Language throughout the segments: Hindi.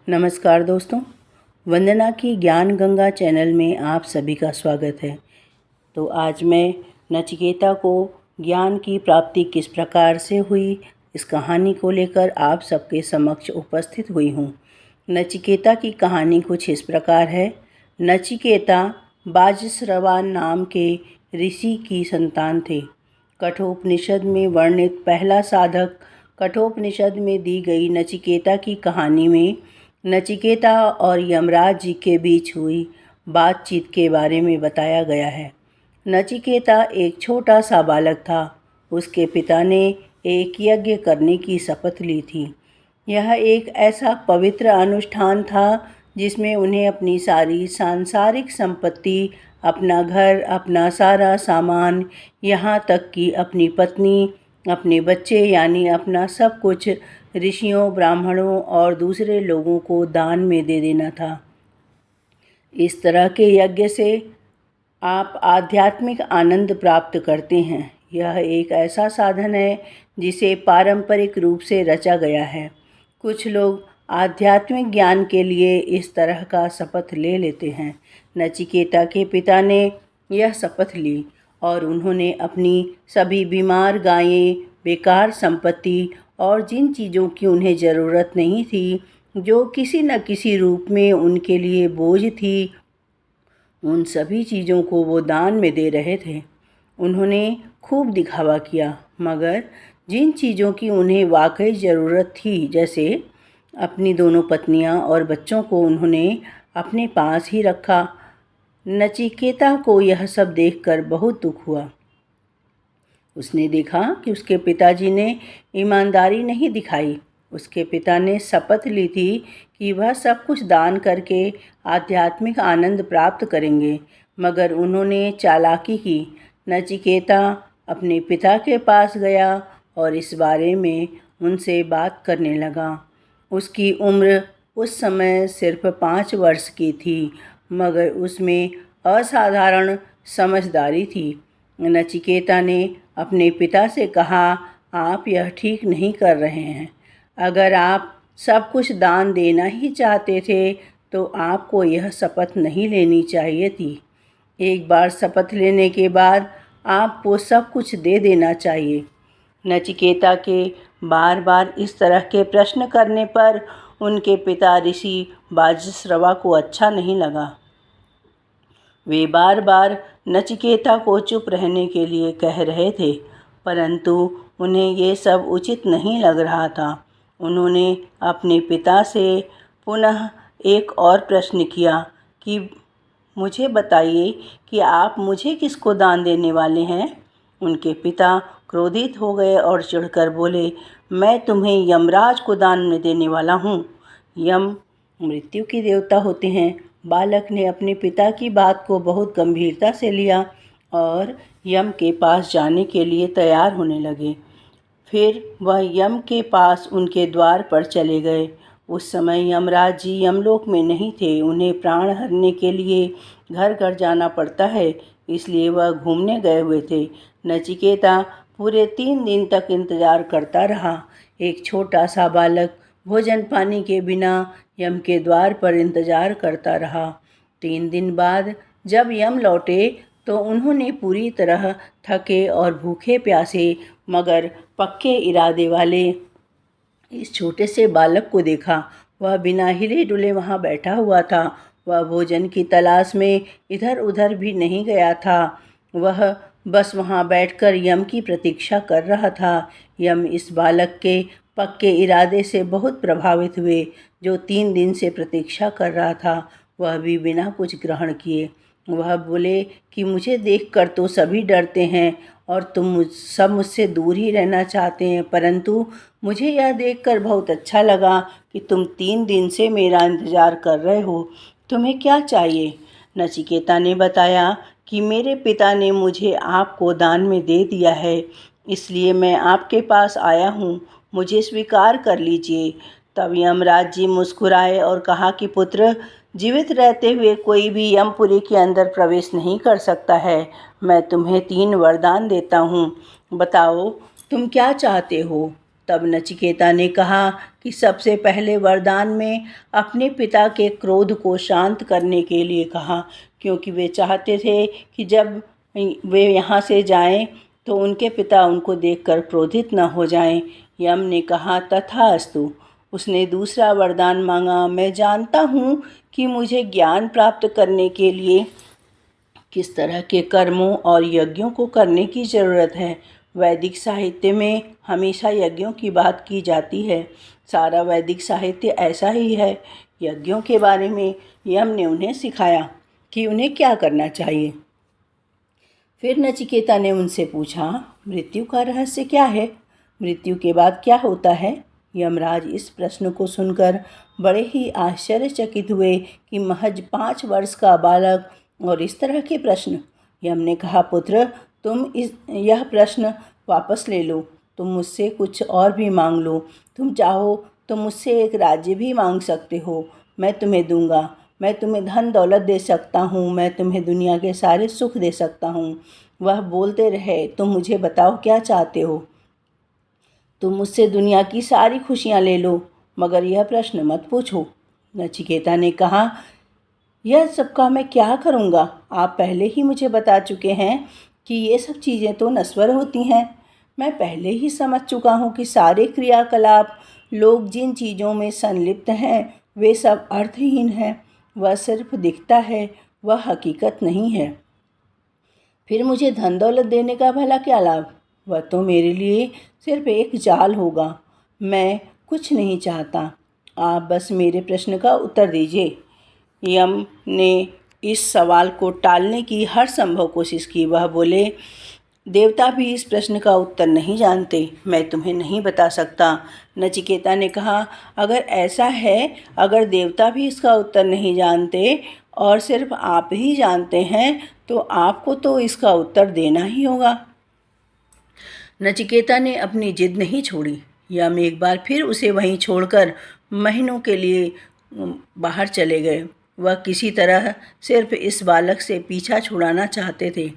नमस्कार दोस्तों, वंदना की ज्ञान गंगा चैनल में आप सभी का स्वागत है। तो आज मैं नचिकेता को ज्ञान की प्राप्ति किस प्रकार से हुई, इस कहानी को लेकर आप सबके समक्ष उपस्थित हुई हूँ। नचिकेता की कहानी कुछ इस प्रकार है। नचिकेता बाजस्रवा नाम के ऋषि की संतान थे। कठोपनिषद में वर्णित पहला साधक कठोपनिषद में दी गई नचिकेता की कहानी में नचिकेता और यमराज जी के बीच हुई बातचीत के बारे में बताया गया है। नचिकेता एक छोटा सा बालक था। उसके पिता ने एक यज्ञ करने की शपथ ली थी। यह एक ऐसा पवित्र अनुष्ठान था जिसमें उन्हें अपनी सारी सांसारिक संपत्ति, अपना घर, अपना सारा सामान, यहाँ तक कि अपनी पत्नी, अपने बच्चे यानी अपना सब कुछ ऋषियों, ब्राह्मणों और दूसरे लोगों को दान में दे देना था। इस तरह के यज्ञ से आप आध्यात्मिक आनंद प्राप्त करते हैं। यह एक ऐसा साधन है जिसे पारंपरिक रूप से रचा गया है। कुछ लोग आध्यात्मिक ज्ञान के लिए इस तरह का शपथ ले लेते हैं। नचिकेता के पिता ने यह शपथ ली और उन्होंने अपनी सभी बीमार गायें, बेकार संपत्ति और जिन चीज़ों की उन्हें ज़रूरत नहीं थी, जो किसी न किसी रूप में उनके लिए बोझ थी, उन सभी चीज़ों को वो दान में दे रहे थे। उन्होंने खूब दिखावा किया, मगर जिन चीज़ों की उन्हें वाकई ज़रूरत थी, जैसे अपनी दोनों पत्नियां और बच्चों को, उन्होंने अपने पास ही रखा। नचिकेता को यह सब देखकर बहुत दुख हुआ। उसने देखा कि उसके पिताजी ने ईमानदारी नहीं दिखाई। उसके पिता ने शपथ ली थी कि वह सब कुछ दान करके आध्यात्मिक आनंद प्राप्त करेंगे, मगर उन्होंने चालाकी की। नचिकेता अपने पिता के पास गया और इस बारे में उनसे बात करने लगा। उसकी उम्र उस समय सिर्फ 5 वर्ष की थी, मगर उसमें असाधारण समझदारी थी। नचिकेता ने अपने पिता से कहा, आप यह ठीक नहीं कर रहे हैं। अगर आप सब कुछ दान देना ही चाहते थे तो आपको यह शपथ नहीं लेनी चाहिए थी। एक बार शपथ लेने के बाद आपको सब कुछ दे देना चाहिए। नचिकेता के बार बार इस तरह के प्रश्न करने पर उनके पिता ऋषि बाजस्रवा को अच्छा नहीं लगा। वे बार बार नचिकेता को चुप रहने के लिए कह रहे थे, परंतु उन्हें ये सब उचित नहीं लग रहा था। उन्होंने अपने पिता से पुनः एक और प्रश्न किया कि मुझे बताइए कि आप मुझे किसको दान देने वाले हैं। उनके पिता क्रोधित हो गए और चिढ़कर बोले, मैं तुम्हें यमराज को दान में देने वाला हूँ। यम मृत्यु के देवता होते हैं। बालक ने अपने पिता की बात को बहुत गंभीरता से लिया और यम के पास जाने के लिए तैयार होने लगे। फिर वह यम के पास उनके द्वार पर चले गए। उस समय यमराज जी यमलोक में नहीं थे। उन्हें प्राण हरने के लिए घर घर जाना पड़ता है, इसलिए वह घूमने गए हुए थे। नचिकेता पूरे 3 दिन तक इंतजार करता रहा। एक छोटा सा बालक भोजन पानी के बिना यम के द्वार पर इंतजार करता रहा। 3 दिन बाद जब यम लौटे तो उन्होंने पूरी तरह थके और भूखे प्यासे मगर पक्के इरादे वाले इस छोटे से बालक को देखा। वह बिना हिले डुले वहाँ बैठा हुआ था। वह भोजन की तलाश में इधर उधर भी नहीं गया था। वह बस वहाँ बैठकर यम की प्रतीक्षा कर रहा था। यम इस बालक के पक्के इरादे से बहुत प्रभावित हुए। जो 3 दिन से प्रतीक्षा कर रहा था, वह भी बिना कुछ ग्रहण किए। वह बोले कि मुझे देखकर तो सभी डरते हैं और तुम सब मुझसे दूर ही रहना चाहते हैं, परंतु मुझे यह देखकर बहुत अच्छा लगा कि तुम 3 दिन से मेरा इंतज़ार कर रहे हो। तुम्हें क्या चाहिए? नचिकेता ने बताया कि मेरे पिता ने मुझे आपको दान में दे दिया है, इसलिए मैं आपके पास आया हूँ। मुझे स्वीकार कर लीजिए। तब यमराज जी मुस्कुराए और कहा कि पुत्र, जीवित रहते हुए कोई भी यमपुरी के अंदर प्रवेश नहीं कर सकता है। मैं तुम्हें 3 वरदान देता हूँ। बताओ तुम क्या चाहते हो? तब नचिकेता ने कहा कि सबसे पहले वरदान में अपने पिता के क्रोध को शांत करने के लिए कहा, क्योंकि वे चाहते थे कि जब वे यहाँ से जाएं तो उनके पिता उनको देखकर क्रोधित न हो जाएं। यम ने कहा, तथास्तु। उसने दूसरा वरदान मांगा, मैं जानता हूँ कि मुझे ज्ञान प्राप्त करने के लिए किस तरह के कर्मों और यज्ञों को करने की ज़रूरत है। वैदिक साहित्य में हमेशा यज्ञों की बात की जाती है। सारा वैदिक साहित्य ऐसा ही है। यज्ञों के बारे में यम ने उन्हें सिखाया कि उन्हें क्या करना चाहिए। फिर नचिकेता ने उनसे पूछा, मृत्यु का रहस्य क्या है? मृत्यु के बाद क्या होता है? यमराज इस प्रश्न को सुनकर बड़े ही आश्चर्यचकित हुए कि महज 5 वर्ष का बालक और इस तरह के प्रश्न। यम ने कहा, पुत्र, तुम यह प्रश्न वापस ले लो। तुम मुझसे कुछ और भी मांग लो। तुम चाहो तो मुझसे एक राज्य भी मांग सकते हो, मैं तुम्हें दूंगा। मैं तुम्हें धन दौलत दे सकता हूँ, मैं तुम्हें दुनिया के सारे सुख दे सकता हूँ। वह बोलते रहे, तुम मुझे बताओ क्या चाहते हो। तुम मुझसे दुनिया की सारी खुशियाँ ले लो, मगर यह प्रश्न मत पूछो। नचिकेता ने कहा, यह सबका मैं क्या करूँगा? आप पहले ही मुझे बता चुके हैं कि ये सब चीज़ें तो नश्वर होती हैं। मैं पहले ही समझ चुका हूँ कि सारे क्रियाकलाप, लोग जिन चीज़ों में संलिप्त हैं, वे सब अर्थहीन हैं। वह सिर्फ दिखता है, वह हकीकत नहीं है। फिर मुझे धन दौलत देने का भला क्या लाभ? वह तो मेरे लिए सिर्फ एक जाल होगा। मैं कुछ नहीं चाहता। आप बस मेरे प्रश्न का उत्तर दीजिए। यम ने इस सवाल को टालने की हर संभव कोशिश की। वह बोले, देवता भी इस प्रश्न का उत्तर नहीं जानते, मैं तुम्हें नहीं बता सकता। नचिकेता ने कहा, अगर ऐसा है, अगर देवता भी इसका उत्तर नहीं जानते और सिर्फ आप ही जानते हैं, तो आपको तो इसका उत्तर देना ही होगा। नचिकेता ने अपनी जिद नहीं छोड़ी। यम एक बार फिर उसे वहीं छोड़कर महीनों के लिए बाहर चले गए। वह किसी तरह सिर्फ इस बालक से पीछा छुड़ाना चाहते थे,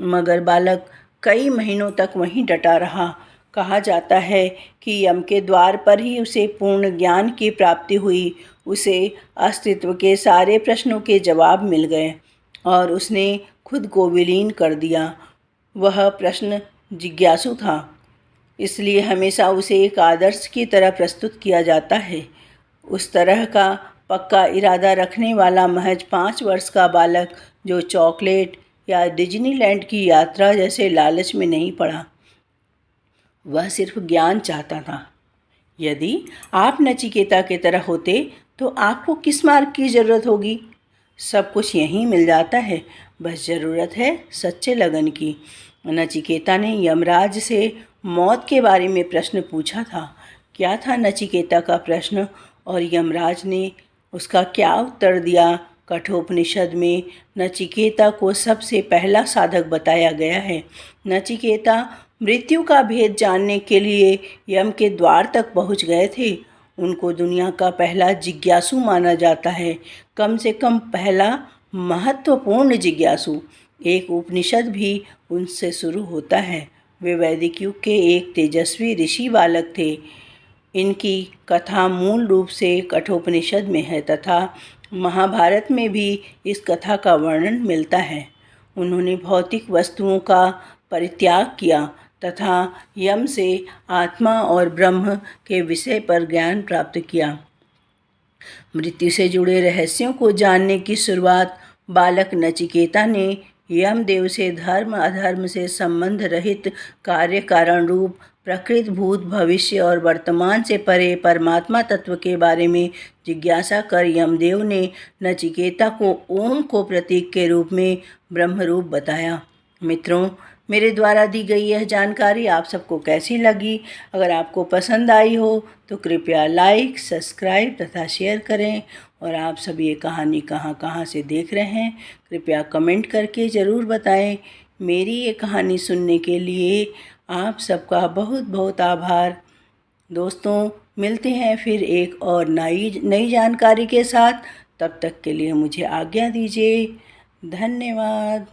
मगर बालक कई महीनों तक वहीं डटा रहा। कहा जाता है कि यम के द्वार पर ही उसे पूर्ण ज्ञान की प्राप्ति हुई। उसे अस्तित्व के सारे प्रश्नों के जवाब मिल गए और उसने खुद को विलीन कर दिया। वह प्रश्न जिज्ञासु था, इसलिए हमेशा उसे एक आदर्श की तरह प्रस्तुत किया जाता है। उस तरह का पक्का इरादा रखने वाला महज 5 वर्ष का बालक जो चॉकलेट या डिज्नीलैंड की यात्रा जैसे लालच में नहीं पड़ा। वह सिर्फ ज्ञान चाहता था। यदि आप नचिकेता की तरह होते तो आपको किस मार्ग की ज़रूरत होगी? सब कुछ यहीं मिल जाता है, बस ज़रूरत है सच्चे लगन की। नचिकेता ने यमराज से मौत के बारे में प्रश्न पूछा था। क्या था नचिकेता का प्रश्न और यमराज ने उसका क्या उत्तर दिया? कठोपनिषद में नचिकेता को सबसे पहला साधक बताया गया है। नचिकेता मृत्यु का भेद जानने के लिए यम के द्वार तक पहुंच गए थे। उनको दुनिया का पहला जिज्ञासु माना जाता है, कम से कम पहला महत्वपूर्ण जिज्ञासु। एक उपनिषद भी उनसे शुरू होता है। वे वैदिक युग के एक तेजस्वी ऋषि बालक थे। इनकी कथा मूल रूप से कठोपनिषद में है तथा महाभारत में भी इस कथा का वर्णन मिलता है। उन्होंने भौतिक वस्तुओं का परित्याग किया तथा यम से आत्मा और ब्रह्म के विषय पर ज्ञान प्राप्त किया। मृत्यु से जुड़े रहस्यों को जानने की शुरुआत बालक नचिकेता ने यमदेव से धर्म अधर्म से संबंध रहित कार्य कारण रूप प्रकृत भूत भविष्य और वर्तमान से परे परमात्मा तत्व के बारे में जिज्ञासा कर यमदेव ने नचिकेता को ओम को प्रतीक के रूप में ब्रह्म रूप बताया। मित्रों, मेरे द्वारा दी गई यह जानकारी आप सबको कैसी लगी? अगर आपको पसंद आई हो तो कृपया लाइक, सब्सक्राइब तथा शेयर करें। और आप सब ये कहानी कहाँ से देख रहे हैं, कृपया कमेंट करके ज़रूर बताएं। मेरी ये कहानी सुनने के लिए आप सबका बहुत बहुत आभार। दोस्तों, मिलते हैं फिर एक और नई जानकारी के साथ। तब तक के लिए मुझे आज्ञा दीजिए। धन्यवाद।